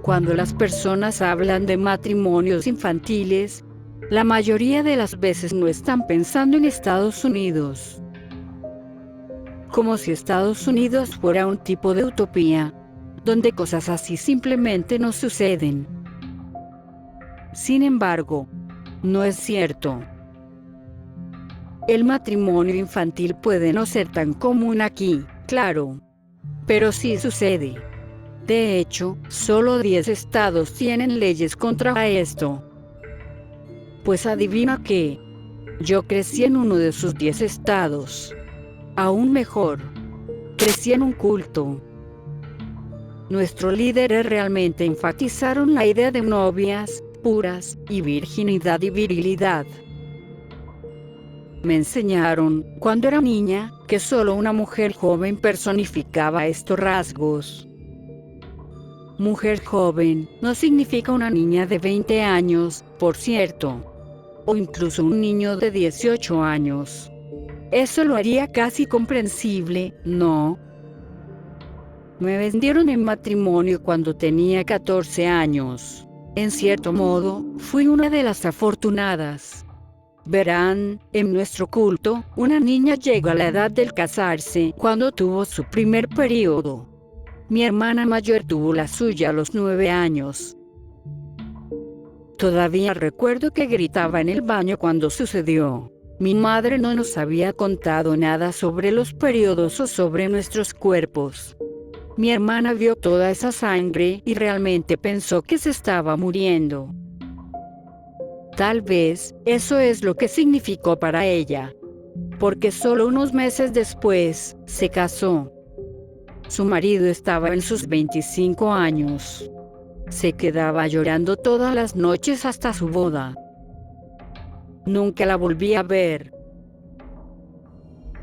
Cuando las personas hablan de matrimonios infantiles, la mayoría de las veces no están pensando en Estados Unidos. Como si Estados Unidos fuera un tipo de utopía, donde cosas así simplemente no suceden. Sin embargo, no es cierto. El matrimonio infantil puede no ser tan común aquí, claro, pero sí sucede. De hecho, solo 10 estados tienen leyes contra esto. Pues adivina qué, yo crecí en uno de sus 10 estados. Aún mejor, crecí en un culto. Nuestros líderes realmente enfatizaron la idea de novias puras y virginidad y virilidad. Me enseñaron, cuando era niña, que solo una mujer joven personificaba estos rasgos. Mujer joven no significa una niña de 20 años, por cierto, o incluso un niño de 18 años. Eso lo haría casi comprensible, ¿no? Me vendieron en matrimonio cuando tenía 14 años. En cierto modo, fui una de las afortunadas. Verán, en nuestro culto, una niña llega a la edad del casarse cuando tuvo su primer periodo. Mi hermana mayor tuvo la suya a los 9 años. Todavía recuerdo que gritaba en el baño cuando sucedió. Mi madre no nos había contado nada sobre los periodos o sobre nuestros cuerpos. Mi hermana vio toda esa sangre y realmente pensó que se estaba muriendo. Tal vez, eso es lo que significó para ella. Porque solo unos meses después, se casó. Su marido estaba en sus 25 años. Se quedaba llorando todas las noches hasta su boda. Nunca la volví a ver.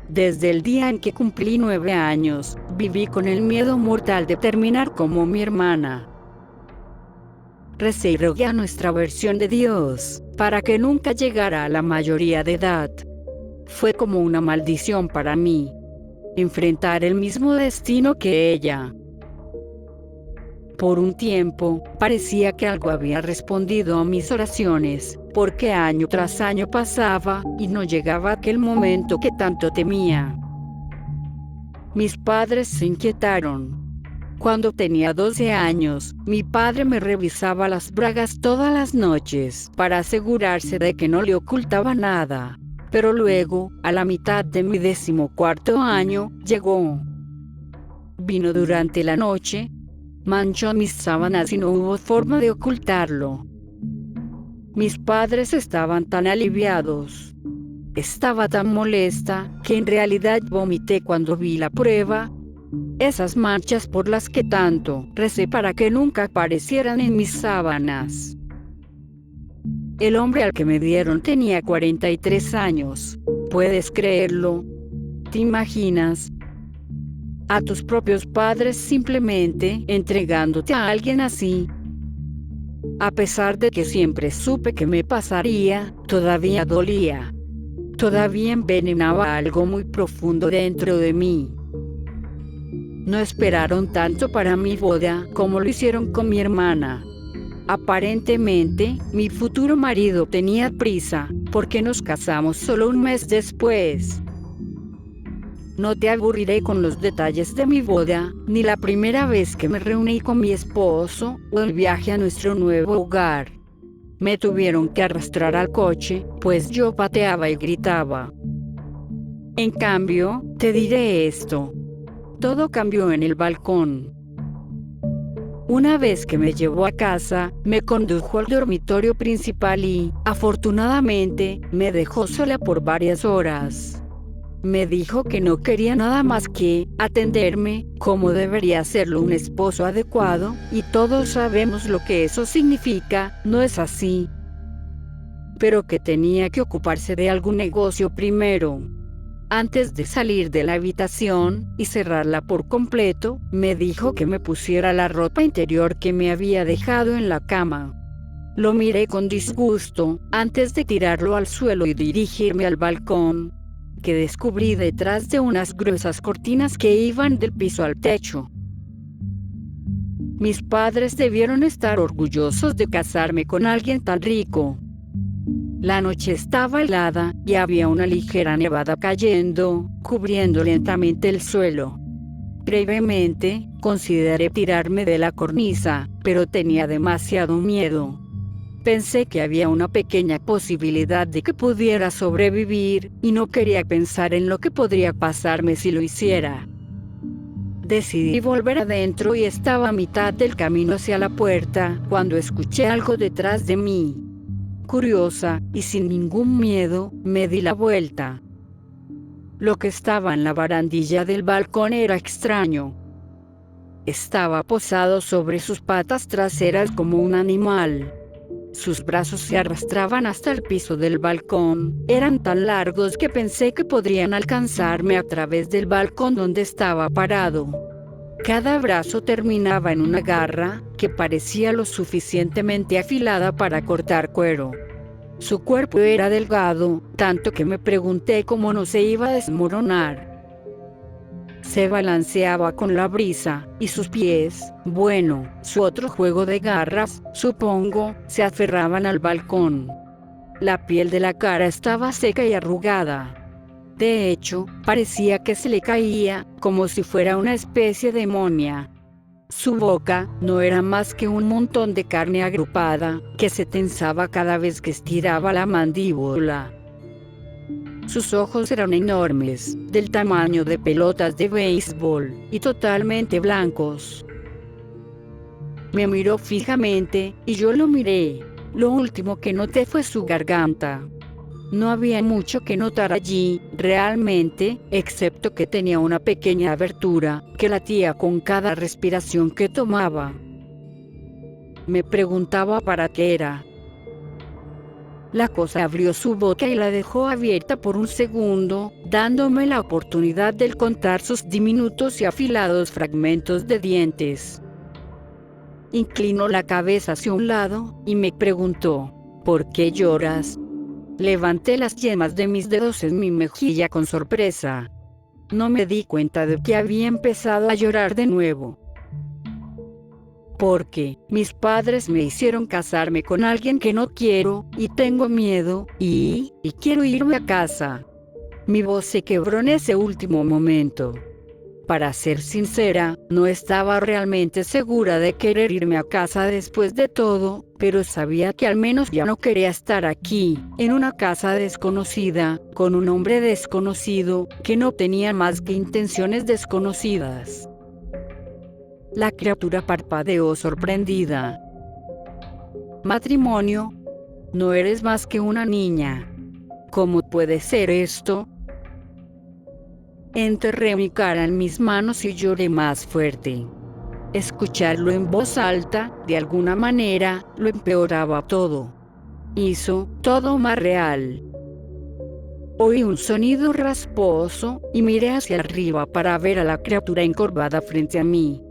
Desde el día en que cumplí 9 años, viví con el miedo mortal de terminar como mi hermana. Recé y rogué a nuestra versión de Dios, para que nunca llegara a la mayoría de edad. Fue como una maldición para mí, enfrentar el mismo destino que ella. Por un tiempo, parecía que algo había respondido a mis oraciones, porque año tras año pasaba, y no llegaba aquel momento que tanto temía. Mis padres se inquietaron. Cuando tenía 12 años, mi padre me revisaba las bragas todas las noches, para asegurarse de que no le ocultaba nada. Pero luego, a la mitad de mi 14º año, llegó. Vino durante la noche, manchó mis sábanas y no hubo forma de ocultarlo. Mis padres estaban tan aliviados. Estaba tan molesta, que en realidad vomité cuando vi la prueba. Esas manchas por las que tanto recé para que nunca aparecieran en mis sábanas. El hombre al que me dieron tenía 43 años. ¿Puedes creerlo? ¿Te imaginas? A tus propios padres simplemente entregándote a alguien así. A pesar de que siempre supe que me pasaría, todavía dolía. Todavía envenenaba algo muy profundo dentro de mí. No esperaron tanto para mi boda como lo hicieron con mi hermana. Aparentemente, mi futuro marido tenía prisa, porque nos casamos solo un mes después. No te aburriré con los detalles de mi boda, ni la primera vez que me reuní con mi esposo, o el viaje a nuestro nuevo hogar. Me tuvieron que arrastrar al coche, pues yo pateaba y gritaba. En cambio, te diré esto. Todo cambió en el balcón. Una vez que me llevó a casa, me condujo al dormitorio principal y, afortunadamente, me dejó sola por varias horas. Me dijo que no quería nada más que atenderme, como debería hacerlo un esposo adecuado, y todos sabemos lo que eso significa, ¿no es así? Pero que tenía que ocuparse de algún negocio primero. Antes de salir de la habitación y cerrarla por completo, me dijo que me pusiera la ropa interior que me había dejado en la cama. Lo miré con disgusto, antes de tirarlo al suelo y dirigirme al balcón, que descubrí detrás de unas gruesas cortinas que iban del piso al techo. Mis padres debieron estar orgullosos de casarme con alguien tan rico. La noche estaba helada y había una ligera nevada cayendo, cubriendo lentamente el suelo. Brevemente, consideré tirarme de la cornisa, pero tenía demasiado miedo. Pensé que había una pequeña posibilidad de que pudiera sobrevivir, y no quería pensar en lo que podría pasarme si lo hiciera. Decidí volver adentro y estaba a mitad del camino hacia la puerta, cuando escuché algo detrás de mí. Curiosa, y sin ningún miedo, me di la vuelta. Lo que estaba en la barandilla del balcón era extraño. Estaba posado sobre sus patas traseras como un animal. Sus brazos se arrastraban hasta el piso del balcón, eran tan largos que pensé que podrían alcanzarme a través del balcón donde estaba parado. Cada brazo terminaba en una garra, que parecía lo suficientemente afilada para cortar cuero. Su cuerpo era delgado, tanto que me pregunté cómo no se iba a desmoronar. Se balanceaba con la brisa, y sus pies, bueno, su otro juego de garras, supongo, se aferraban al balcón. La piel de la cara estaba seca y arrugada. De hecho, parecía que se le caía, como si fuera una especie de monia. Su boca no era más que un montón de carne agrupada, que se tensaba cada vez que estiraba la mandíbula. Sus ojos eran enormes, del tamaño de pelotas de béisbol, y totalmente blancos. Me miró fijamente, y yo lo miré. Lo último que noté fue su garganta. No había mucho que notar allí, realmente, excepto que tenía una pequeña abertura, que latía con cada respiración que tomaba. Me preguntaba para qué era. La cosa abrió su boca y la dejó abierta por un segundo, dándome la oportunidad de contar sus diminutos y afilados fragmentos de dientes. Inclinó la cabeza hacia un lado, y me preguntó, ¿por qué lloras? Levanté las yemas de mis dedos en mi mejilla con sorpresa. No me di cuenta de que había empezado a llorar de nuevo. Porque mis padres me hicieron casarme con alguien que no quiero, y tengo miedo, y quiero irme a casa. Mi voz se quebró en ese último momento. Para ser sincera, no estaba realmente segura de querer irme a casa después de todo, pero sabía que al menos ya no quería estar aquí, en una casa desconocida, con un hombre desconocido, que no tenía más que intenciones desconocidas. La criatura parpadeó sorprendida. ¿Matrimonio? No eres más que una niña. ¿Cómo puede ser esto? Enterré mi cara en mis manos y lloré más fuerte. Escucharlo en voz alta, de alguna manera, lo empeoraba todo. Hizo todo más real. Oí un sonido rasposo, y miré hacia arriba para ver a la criatura encorvada frente a mí.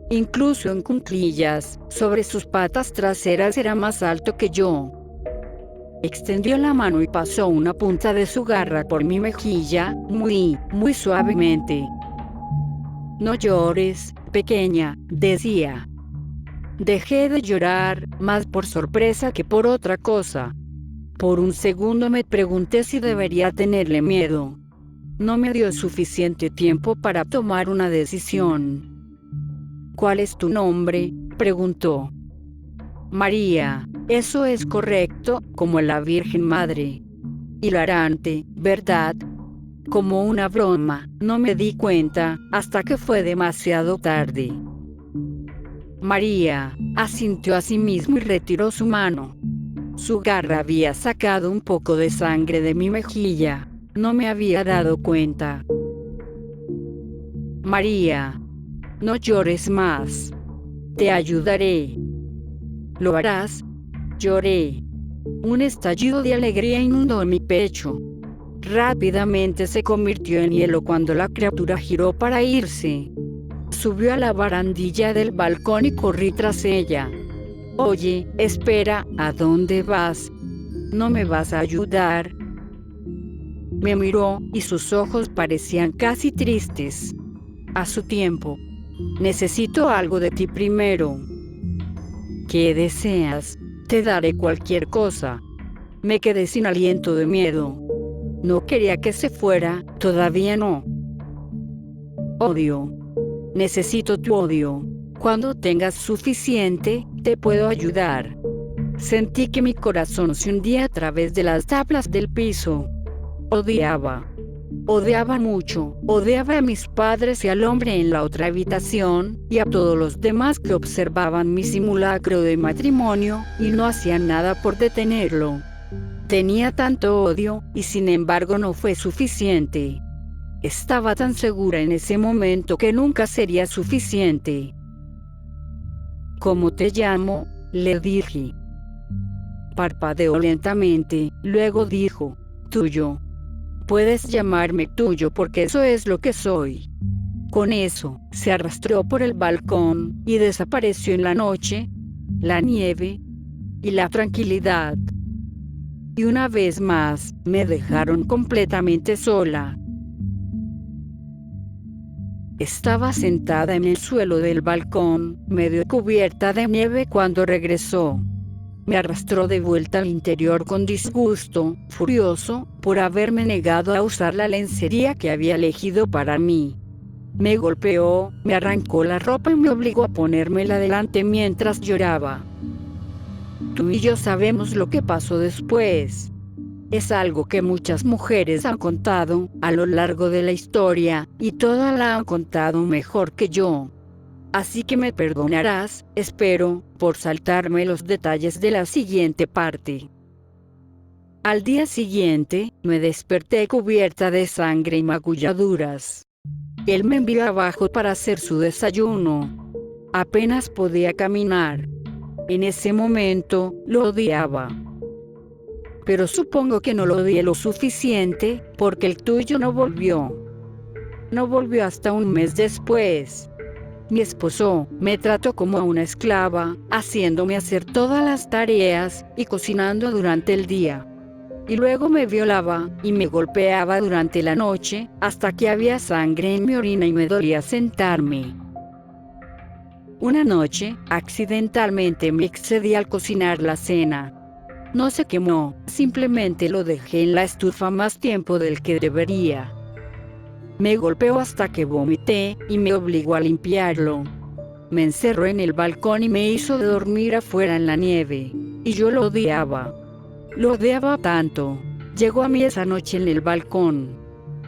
Incluso en cuclillas, sobre sus patas traseras era más alto que yo. Extendió la mano y pasó una punta de su garra por mi mejilla, muy suavemente. No llores, pequeña, decía. Dejé de llorar, más por sorpresa que por otra cosa. Por un segundo me pregunté si debería tenerle miedo. No me dio suficiente tiempo para tomar una decisión. ¿Cuál es tu nombre?, preguntó. María, eso es correcto, como la Virgen Madre. Hilarante, ¿verdad? Como una broma, no me di cuenta, hasta que fue demasiado tarde. María asintió a sí mismo y retiró su mano. Su garra había sacado un poco de sangre de mi mejilla. No me había dado cuenta. María, no llores más. Te ayudaré. ¿Lo harás? Lloré. Un estallido de alegría inundó mi pecho. Rápidamente se convirtió en hielo cuando la criatura giró para irse. Subió a la barandilla del balcón y corrí tras ella. Oye, espera, ¿a dónde vas? ¿No me vas a ayudar? Me miró, y sus ojos parecían casi tristes. A su tiempo. Necesito algo de ti primero. ¿Qué deseas? Te daré cualquier cosa. Me quedé sin aliento de miedo. No quería que se fuera, todavía no. Odio. Necesito tu odio. Cuando tengas suficiente, te puedo ayudar. Sentí que mi corazón se hundía a través de las tablas del piso. Odiaba. Odiaba mucho, odiaba a mis padres y al hombre en la otra habitación, y a todos los demás que observaban mi simulacro de matrimonio, y no hacían nada por detenerlo. Tenía tanto odio, y sin embargo no fue suficiente. Estaba tan segura en ese momento que nunca sería suficiente. ¿Cómo te llamo?, le dije. Parpadeó lentamente, luego dijo, tuyo. Puedes llamarme tuyo porque eso es lo que soy. Con eso, se arrastró por el balcón, y desapareció en la noche, la nieve y la tranquilidad. Y una vez más, me dejaron completamente sola. Estaba sentada en el suelo del balcón, medio cubierta de nieve cuando regresó. Me arrastró de vuelta al interior con disgusto, furioso, por haberme negado a usar la lencería que había elegido para mí. Me golpeó, me arrancó la ropa y me obligó a ponérmela delante mientras lloraba. Tú y yo sabemos lo que pasó después. Es algo que muchas mujeres han contado a lo largo de la historia, y todas la han contado mejor que yo. Así que me perdonarás, espero, por saltarme los detalles de la siguiente parte. Al día siguiente, me desperté cubierta de sangre y magulladuras. Él me envió abajo para hacer su desayuno. Apenas podía caminar. En ese momento, lo odiaba. Pero supongo que no lo odié lo suficiente, porque el tuyo no volvió. No volvió hasta un mes después. Mi esposo me trató como a una esclava, haciéndome hacer todas las tareas y cocinando durante el día. Y luego me violaba y me golpeaba durante la noche, hasta que había sangre en mi orina y me dolía sentarme. Una noche, accidentalmente me excedí al cocinar la cena. No se quemó, simplemente lo dejé en la estufa más tiempo del que debería. Me golpeó hasta que vomité, y me obligó a limpiarlo. Me encerró en el balcón y me hizo dormir afuera en la nieve. Y yo lo odiaba. Lo odiaba tanto. Llegó a mí esa noche en el balcón.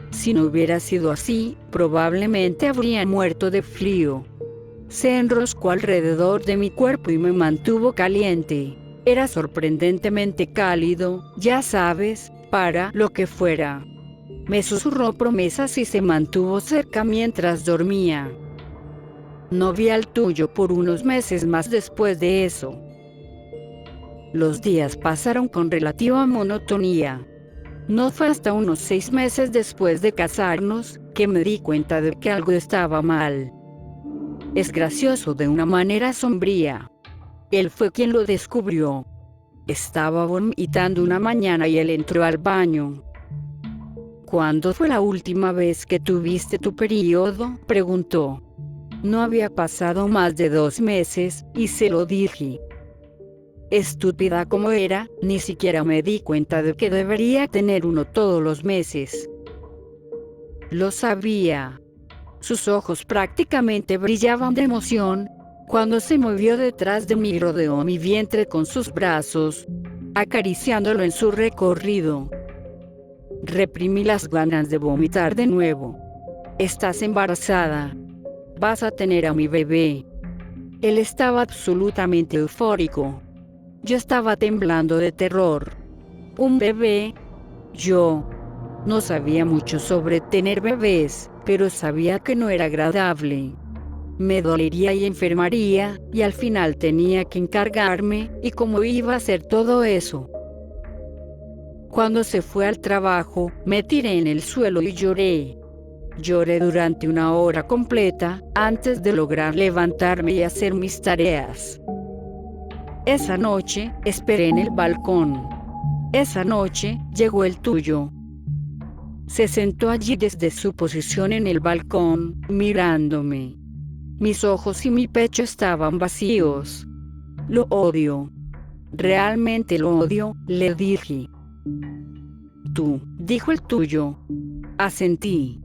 Si no hubiera sido así, probablemente habría muerto de frío. Se enroscó alrededor de mi cuerpo y me mantuvo caliente. Era sorprendentemente cálido, ya sabes, para lo que fuera. Me susurró promesas y se mantuvo cerca mientras dormía. No vi al tuyo por unos meses más después de eso. Los días pasaron con relativa monotonía. No fue hasta unos 6 meses después de casarnos que me di cuenta de que algo estaba mal. Es gracioso de una manera sombría. Él fue quien lo descubrió. Estaba vomitando una mañana y él entró al baño. ¿Cuándo fue la última vez que tuviste tu periodo?, preguntó. No había pasado más de 2 meses, y se lo dije. Estúpida como era, ni siquiera me di cuenta de que debería tener uno todos los meses. Lo sabía. Sus ojos prácticamente brillaban de emoción. Cuando se movió detrás de mí y rodeó mi vientre con sus brazos, acariciándolo en su recorrido. Reprimí las ganas de vomitar de nuevo. Estás embarazada. Vas a tener a mi bebé. Él estaba absolutamente eufórico. Yo estaba temblando de terror. ¿Un bebé? Yo no sabía mucho sobre tener bebés, pero sabía que no era agradable. Me dolería y enfermaría, y al final tenía que encargarme, y cómo iba a hacer todo eso. Cuando se fue al trabajo, me tiré en el suelo y lloré. Lloré durante 1 hora completa, antes de lograr levantarme y hacer mis tareas. Esa noche, esperé en el balcón. Esa noche, llegó el tuyo. Se sentó allí desde su posición en el balcón, mirándome. Mis ojos y mi pecho estaban vacíos. Lo odio. Realmente lo odio, le dije. Tú, dijo el tuyo. Asentí.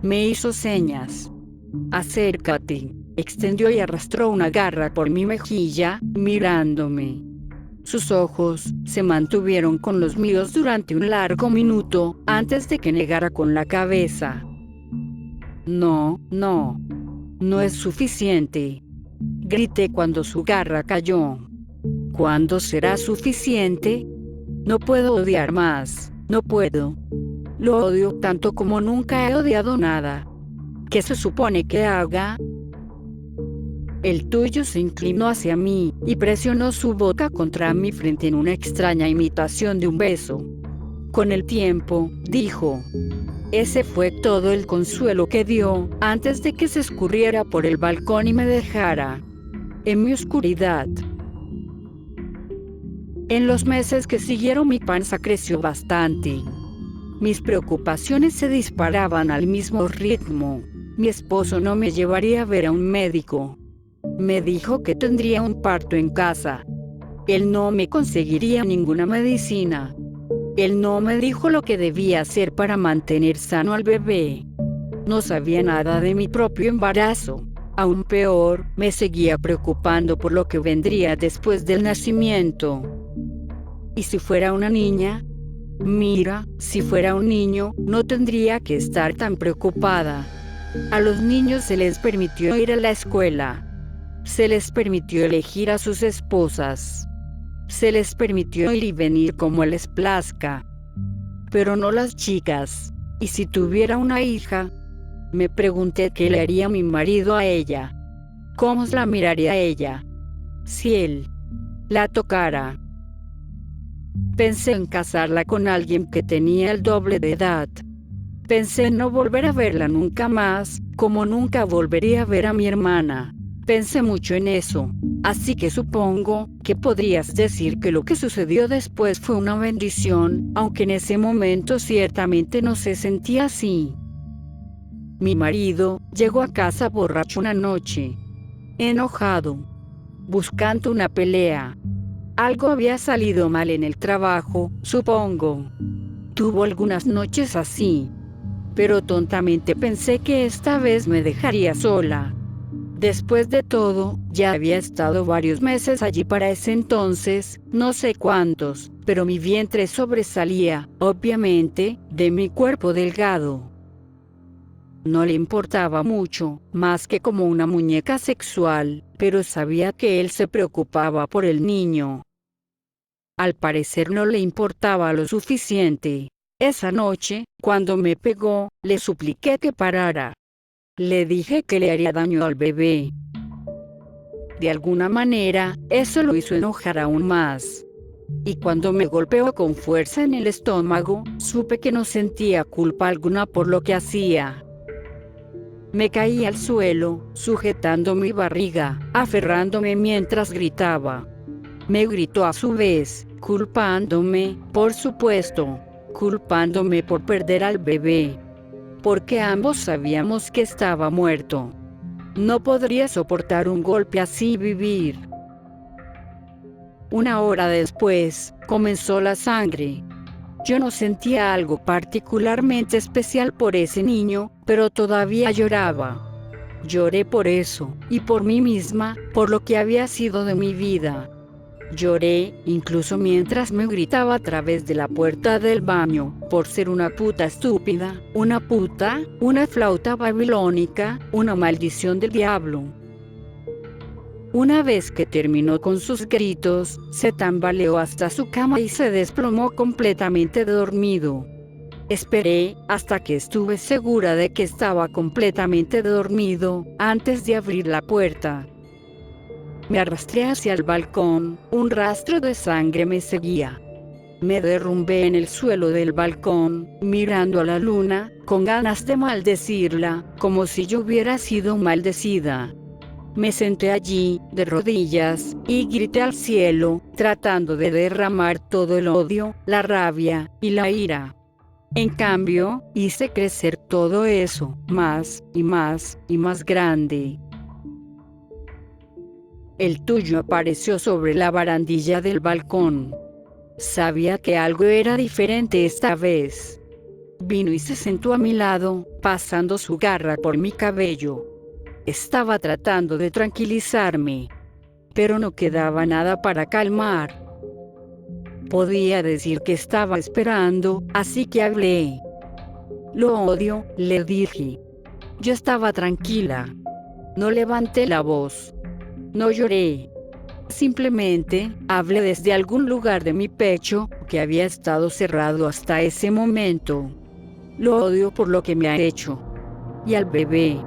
Me hizo señas. Acércate. Extendió y arrastró una garra por mi mejilla, mirándome. Sus ojos se mantuvieron con los míos durante un largo minuto, antes de que negara con la cabeza. No, no. No es suficiente. Grité cuando su garra cayó. ¿Cuándo será suficiente? No puedo odiar más. No puedo. Lo odio tanto como nunca he odiado nada. ¿Qué se supone que haga? El tuyo se inclinó hacia mí y presionó su boca contra mi frente en una extraña imitación de un beso. Con el tiempo, dijo. Ese fue todo el consuelo que dio, antes de que se escurriera por el balcón y me dejara en mi oscuridad. En los meses que siguieron mi panza creció bastante. Mis preocupaciones se disparaban al mismo ritmo. Mi esposo no me llevaría a ver a un médico. Me dijo que tendría un parto en casa. Él no me conseguiría ninguna medicina. Él no me dijo lo que debía hacer para mantener sano al bebé. No sabía nada de mi propio embarazo. Aún peor, me seguía preocupando por lo que vendría después del nacimiento. ¿Y si fuera una niña? Mira, si fuera un niño, no tendría que estar tan preocupada. A los niños se les permitió ir a la escuela. Se les permitió elegir a sus esposas. Se les permitió ir y venir como les plazca. Pero no las chicas. ¿Y si tuviera una hija? Me pregunté qué le haría mi marido a ella. ¿Cómo la miraría a ella? Si él la tocara. Pensé en casarla con alguien que tenía el doble de edad. Pensé en no volver a verla nunca más, como nunca volvería a ver a mi hermana. Pensé mucho en eso. Así que supongo que podrías decir que lo que sucedió después fue una bendición, aunque en ese momento ciertamente no se sentía así. Mi marido llegó a casa borracho una noche, enojado, buscando una pelea. Algo había salido mal en el trabajo, supongo. Tuvo algunas noches así, pero tontamente pensé que esta vez me dejaría sola. Después de todo, ya había estado varios meses allí para ese entonces, no sé cuántos, pero mi vientre sobresalía, obviamente, de mi cuerpo delgado. No le importaba mucho, más que como una muñeca sexual, pero sabía que él se preocupaba por el niño. Al parecer no le importaba lo suficiente. Esa noche, cuando me pegó, le supliqué que parara. Le dije que le haría daño al bebé. De alguna manera, eso lo hizo enojar aún más. Y cuando me golpeó con fuerza en el estómago, supe que no sentía culpa alguna por lo que hacía. Me caí al suelo, sujetando mi barriga, aferrándome mientras gritaba. Me gritó a su vez, culpándome, por supuesto, culpándome por perder al bebé. Porque ambos sabíamos que estaba muerto. No podría soportar un golpe así y vivir. Una hora después, comenzó la sangre. Yo no sentía algo particularmente especial por ese niño, pero todavía lloraba. Lloré por eso, y por mí misma, por lo que había sido de mi vida. Lloré, incluso mientras me gritaba a través de la puerta del baño, por ser una puta estúpida, una puta, una flauta babilónica, una maldición del diablo. Una vez que terminó con sus gritos, se tambaleó hasta su cama y se desplomó completamente dormido. Esperé hasta que estuve segura de que estaba completamente dormido, antes de abrir la puerta. Me arrastré hacia el balcón, un rastro de sangre me seguía. Me derrumbé en el suelo del balcón, mirando a la luna, con ganas de maldecirla, como si yo hubiera sido maldecida. Me senté allí, de rodillas, y grité al cielo, tratando de derramar todo el odio, la rabia, y la ira. En cambio, hice crecer todo eso, más, y más, y más grande. El tuyo apareció sobre la barandilla del balcón. Sabía que algo era diferente esta vez. Vino y se sentó a mi lado, pasando su garra por mi cabello. Estaba tratando de tranquilizarme, pero no quedaba nada para calmar. Podía decir que estaba esperando, así que hablé. Lo odio, le dije. Yo estaba tranquila. No levanté la voz. No lloré. Simplemente, hablé desde algún lugar de mi pecho, que había estado cerrado hasta ese momento. Lo odio por lo que me ha hecho. Y al bebé.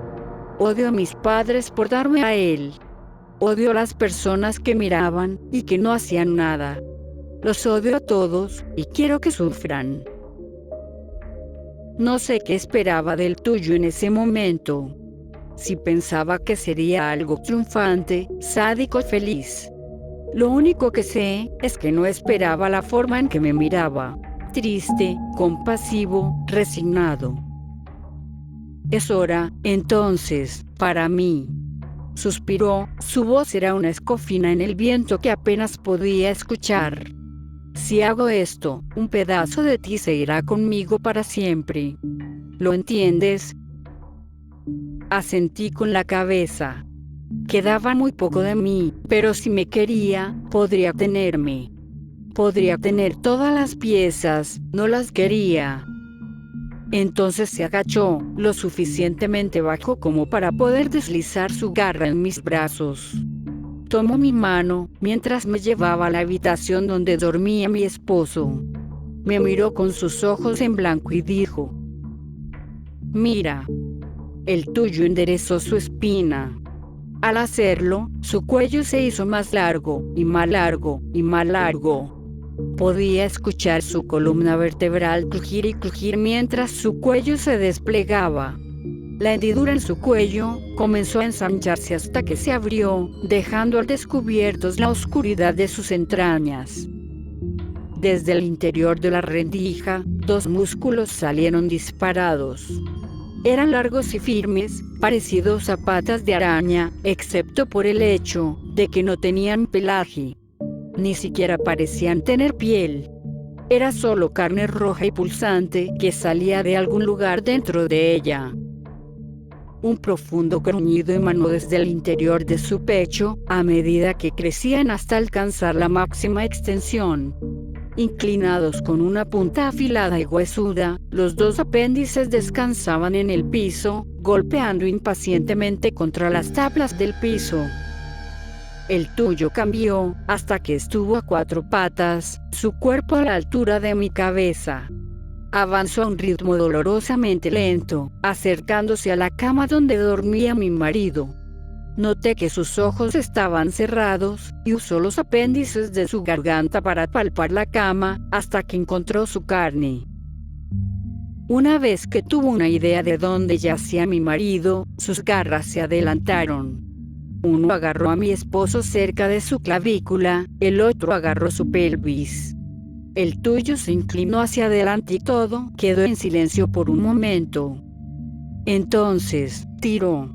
Odio a mis padres por darme a él. Odio a las personas que miraban, y que no hacían nada. Los odio a todos, y quiero que sufran. No sé qué esperaba del tuyo en ese momento. Si pensaba que sería algo triunfante, sádico y feliz. Lo único que sé es que no esperaba la forma en que me miraba. Triste, compasivo, resignado. Es hora, entonces, para mí. Suspiró, su voz era una escofina en el viento que apenas podía escuchar. Si hago esto, un pedazo de ti se irá conmigo para siempre. ¿Lo entiendes? Asentí con la cabeza. Quedaba muy poco de mí, pero si me quería, podría tenerme. Podría tener todas las piezas, no las quería. Entonces se agachó, lo suficientemente bajo como para poder deslizar su garra en mis brazos. Tomó mi mano, mientras me llevaba a la habitación donde dormía mi esposo. Me miró con sus ojos en blanco y dijo: «Mira». El tuyo enderezó su espina. Al hacerlo, su cuello se hizo más largo, y más largo, y más largo. Podía escuchar su columna vertebral crujir y crujir mientras su cuello se desplegaba. La hendidura en su cuello comenzó a ensancharse hasta que se abrió, dejando al descubierto la oscuridad de sus entrañas. Desde el interior de la rendija, dos músculos salieron disparados. Eran largos y firmes, parecidos a patas de araña, excepto por el hecho de que no tenían pelaje. Ni siquiera parecían tener piel. Era solo carne roja y pulsante que salía de algún lugar dentro de ella. Un profundo gruñido emanó desde el interior de su pecho, a medida que crecían hasta alcanzar la máxima extensión. Inclinados con una punta afilada y huesuda, los dos apéndices descansaban en el piso, golpeando impacientemente contra las tablas del piso. El tuyo cambió, hasta que estuvo a cuatro patas, su cuerpo a la altura de mi cabeza. Avanzó a un ritmo dolorosamente lento, acercándose a la cama donde dormía mi marido. Noté que sus ojos estaban cerrados, y usó los apéndices de su garganta para palpar la cama, hasta que encontró su carne. Una vez que tuvo una idea de dónde yacía mi marido, sus garras se adelantaron. Uno agarró a mi esposo cerca de su clavícula, el otro agarró su pelvis. El tuyo se inclinó hacia adelante y todo quedó en silencio por un momento. Entonces, tiró.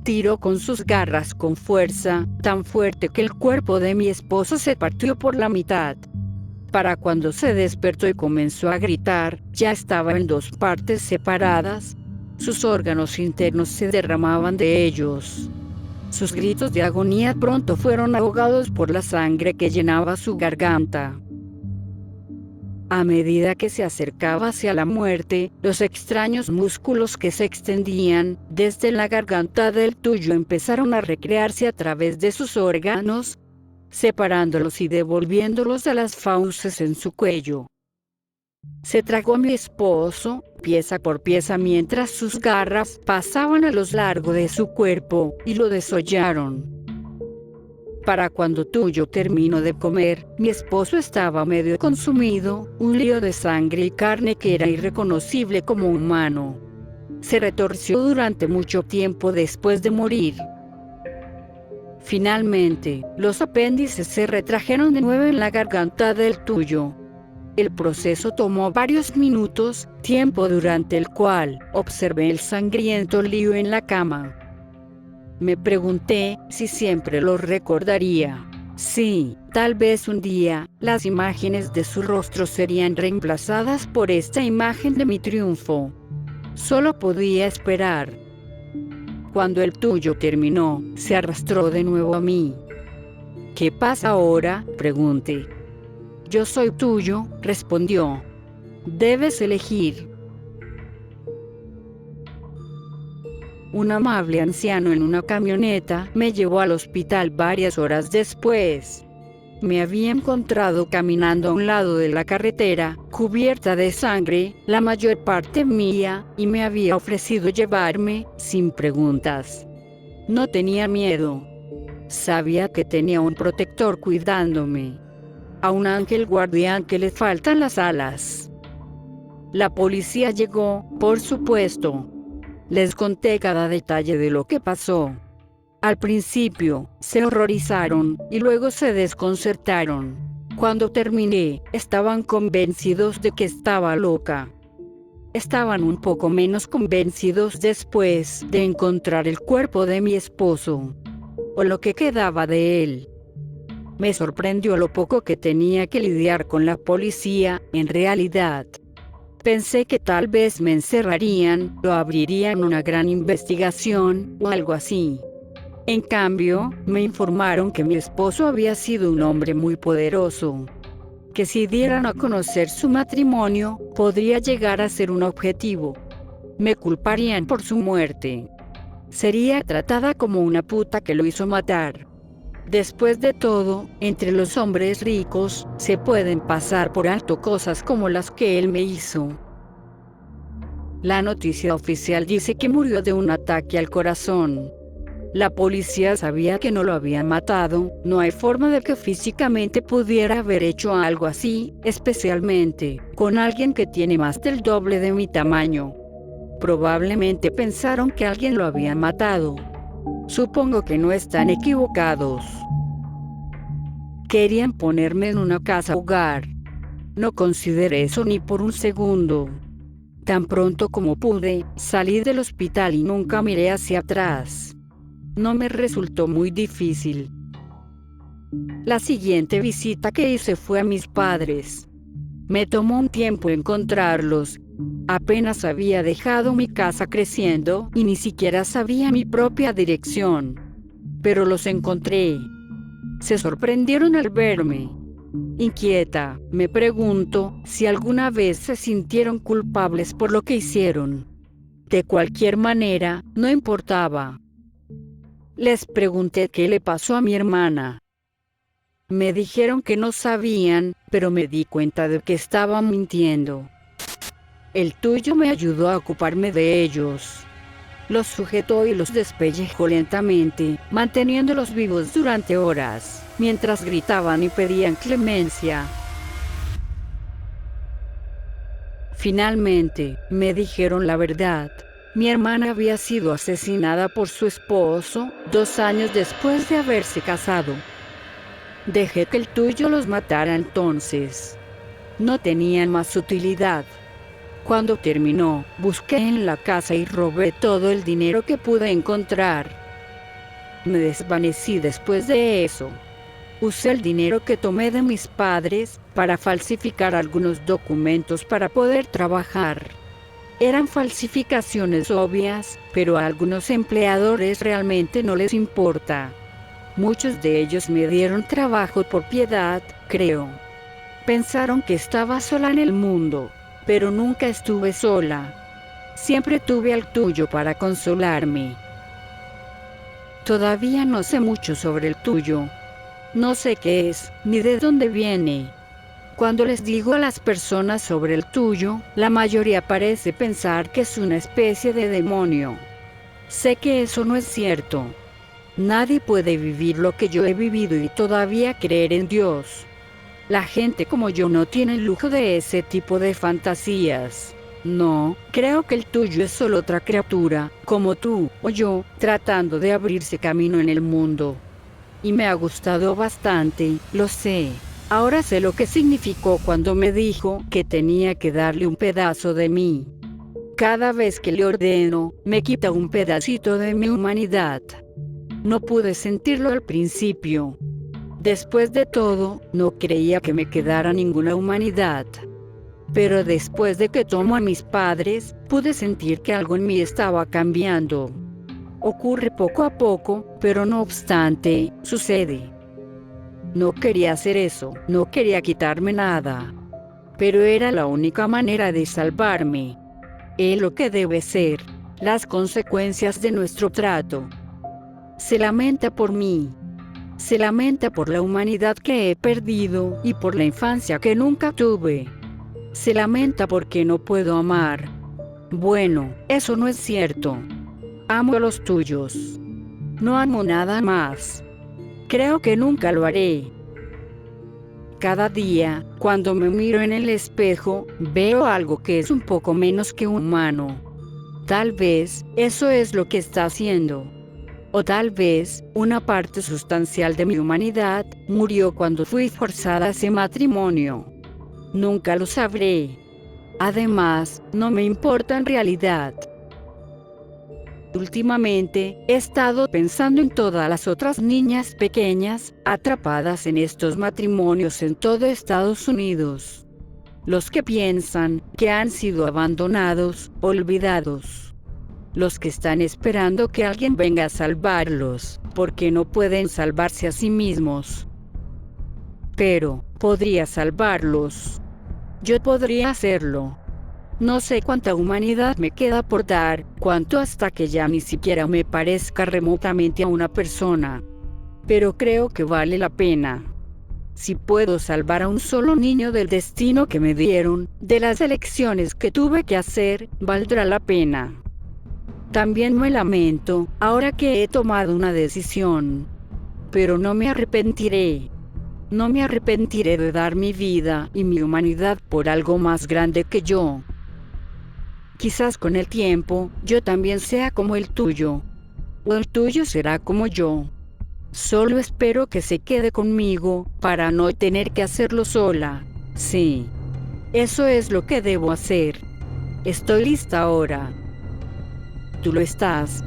Tiró con sus garras con fuerza, tan fuerte que el cuerpo de mi esposo se partió por la mitad. Para cuando se despertó y comenzó a gritar, ya estaba en dos partes separadas. Sus órganos internos se derramaban de ellos. Sus gritos de agonía pronto fueron ahogados por la sangre que llenaba su garganta. A medida que se acercaba hacia la muerte, los extraños músculos que se extendían desde la garganta del tuyo empezaron a recrearse a través de sus órganos, separándolos y devolviéndolos a las fauces en su cuello. Se tragó a mi esposo, pieza por pieza, mientras sus garras pasaban a lo largo de su cuerpo, y lo desollaron. Para cuando tuyo terminó de comer, mi esposo estaba medio consumido, un lío de sangre y carne que era irreconocible como humano. Se retorció durante mucho tiempo después de morir. Finalmente, los apéndices se retrajeron de nuevo en la garganta del tuyo. El proceso tomó varios minutos, tiempo durante el cual observé el sangriento lío en la cama. Me pregunté si siempre lo recordaría. Sí, tal vez un día, las imágenes de su rostro serían reemplazadas por esta imagen de mi triunfo. Solo podía esperar. Cuando el tuyo terminó, se arrastró de nuevo a mí. ¿Qué pasa ahora?, pregunté. Yo soy tuyo, respondió. Debes elegir. Un amable anciano en una camioneta me llevó al hospital varias horas después. Me había encontrado caminando a un lado de la carretera, cubierta de sangre, la mayor parte mía, y me había ofrecido llevarme, sin preguntas. No tenía miedo. Sabía que tenía un protector cuidándome. A un ángel guardián que le faltan las alas. La policía llegó, por supuesto. Les conté cada detalle de lo que pasó. Al principio, se horrorizaron, y luego se desconcertaron. Cuando terminé, estaban convencidos de que estaba loca. Estaban un poco menos convencidos después de encontrar el cuerpo de mi esposo. O lo que quedaba de él. Me sorprendió lo poco que tenía que lidiar con la policía, en realidad. Pensé que tal vez me encerrarían, o abrirían una gran investigación, o algo así. En cambio, me informaron que mi esposo había sido un hombre muy poderoso. Que si dieran a conocer su matrimonio, podría llegar a ser un objetivo. Me culparían por su muerte. Sería tratada como una puta que lo hizo matar. Después de todo, entre los hombres ricos, se pueden pasar por alto cosas como las que él me hizo. La noticia oficial dice que murió de un ataque al corazón. La policía sabía que no lo habían matado, no hay forma de que físicamente pudiera haber hecho algo así, especialmente con alguien que tiene más del doble de mi tamaño. Probablemente pensaron que alguien lo había matado. Supongo que no están equivocados. Querían ponerme en una casa hogar. No consideré eso ni por un segundo. Tan pronto como pude, salí del hospital y nunca miré hacia atrás. No me resultó muy difícil. La siguiente visita que hice fue a mis padres. Me tomó un tiempo encontrarlos. Apenas había dejado mi casa creciendo y ni siquiera sabía mi propia dirección. Pero los encontré. Se sorprendieron al verme. Inquieta, me pregunto si alguna vez se sintieron culpables por lo que hicieron. De cualquier manera, no importaba. Les pregunté qué le pasó a mi hermana. Me dijeron que no sabían, pero me di cuenta de que estaban mintiendo. El tuyo me ayudó a ocuparme de ellos. Los sujetó y los despellejó lentamente, manteniéndolos vivos durante horas, mientras gritaban y pedían clemencia. Finalmente, me dijeron la verdad. Mi hermana había sido asesinada por su esposo, 2 años después de haberse casado. Dejé que el tuyo los matara entonces. No tenían más utilidad. Cuando terminó, busqué en la casa y robé todo el dinero que pude encontrar. Me desvanecí después de eso. Usé el dinero que tomé de mis padres para falsificar algunos documentos para poder trabajar. Eran falsificaciones obvias, pero a algunos empleadores realmente no les importa. Muchos de ellos me dieron trabajo por piedad, creo. Pensaron que estaba sola en el mundo, pero nunca estuve sola. Siempre tuve al tuyo para consolarme. Todavía no sé mucho sobre el tuyo. No sé qué es, ni de dónde viene. Cuando les digo a las personas sobre el tuyo, la mayoría parece pensar que es una especie de demonio. Sé que eso no es cierto. Nadie puede vivir lo que yo he vivido y todavía creer en Dios. La gente como yo no tiene el lujo de ese tipo de fantasías. No, creo que el tuyo es solo otra criatura, como tú o yo, tratando de abrirse camino en el mundo. Y me ha gustado bastante, lo sé. Ahora sé lo que significó cuando me dijo que tenía que darle un pedazo de mí. Cada vez que le ordeno, me quita un pedacito de mi humanidad. No pude sentirlo al principio. Después de todo, no creía que me quedara ninguna humanidad. Pero después de que tomo a mis padres, pude sentir que algo en mí estaba cambiando. Ocurre poco a poco, pero no obstante, sucede. No quería hacer eso, no quería quitarme nada. Pero era la única manera de salvarme. Es lo que debe ser. Las consecuencias de nuestro trato. Se lamenta por mí. Se lamenta por la humanidad que he perdido y por la infancia que nunca tuve. Se lamenta porque no puedo amar. Bueno, eso no es cierto. Amo a los tuyos. No amo nada más. Creo que nunca lo haré. Cada día, cuando me miro en el espejo, veo algo que es un poco menos que humano. Tal vez, eso es lo que está haciendo. O tal vez, una parte sustancial de mi humanidad murió cuando fui forzada a ese matrimonio. Nunca lo sabré. Además, no me importa en realidad. Últimamente, he estado pensando en todas las otras niñas pequeñas, atrapadas en estos matrimonios en todo Estados Unidos. Los que piensan que han sido abandonados, olvidados. Los que están esperando que alguien venga a salvarlos, porque no pueden salvarse a sí mismos. Pero, podría salvarlos. Yo podría hacerlo. No sé cuánta humanidad me queda por dar, cuánto hasta que ya ni siquiera me parezca remotamente a una persona. Pero creo que vale la pena. Si puedo salvar a un solo niño del destino que me dieron, de las elecciones que tuve que hacer, valdrá la pena. También me lamento, ahora que he tomado una decisión. Pero no me arrepentiré. No me arrepentiré de dar mi vida y mi humanidad por algo más grande que yo. Quizás con el tiempo, yo también sea como el tuyo. O el tuyo será como yo. Solo espero que se quede conmigo, para no tener que hacerlo sola. Sí. Eso es lo que debo hacer. Estoy lista ahora. ¿Tú lo estás?